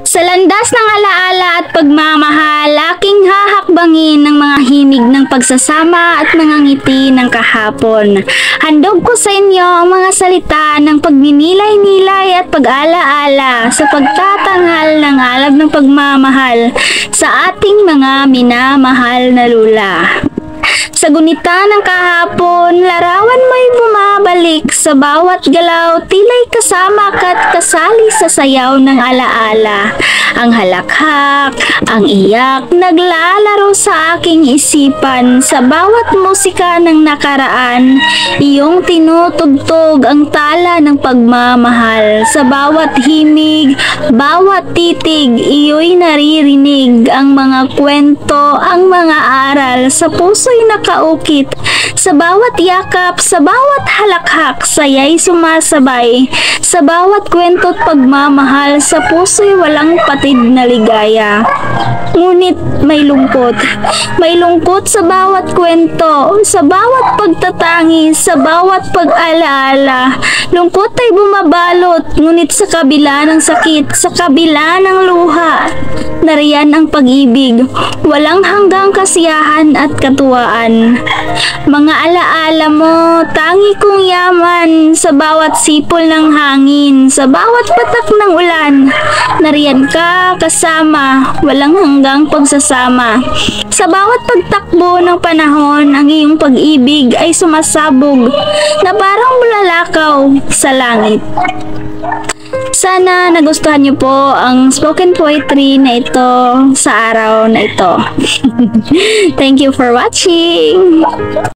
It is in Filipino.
Sa landas ng alaala at pagmamahal, aking hahakbangin ng mga himig ng pagsasama at mga ngiti ng kahapon. Handog ko sa inyo ang mga salita ng pagninilay-nilay at pag-alaala sa pagtatanghal ng alab ng pagmamahal sa ating mga minamahal na lula. Sa gunita ng kahapon, larawan mo'y bumabalik sa bawat galaw, tila'y kasama ka't kasali sa sayaw ng alaala. Ang halakhak, ang iyak, naglalaro sa aking isipan sa bawat musika ng nakaraan. Iyong tinutugtog ang tala ng pagmamahal sa bawat himig, bawat titig, iyo'y naririnig ang mga kwento, ang mga aral sa puso'y nakaukit. Sa bawat yakap, sa bawat halakhak, saya'y sumasabay. Sa bawat kwento't pagmamahal, sa puso'y walang patid na ligaya. Ngunit may lungkot. May lungkot sa bawat kwento, sa bawat pagtatangi, sa bawat pag-alaala. Lungkot ay bumabalot, ngunit sa kabila ng sakit, sa kabila ng luha, nariyan ang pag-ibig, walang hanggang kasiyahan at katuwaan. Mga alaala mo, tangi kong yaman, sa bawat sipol ng hangin, sa bawat patak ng ulan, nariyan ka kasama, walang hanggang pagsasama. Sa bawat pagtakbo ng panahon, ang iyong pag-ibig ay sumasabog na parang bulalakaw sa langit. Sana nagustuhan niyo po ang spoken poetry na ito sa araw na ito. Thank you for watching!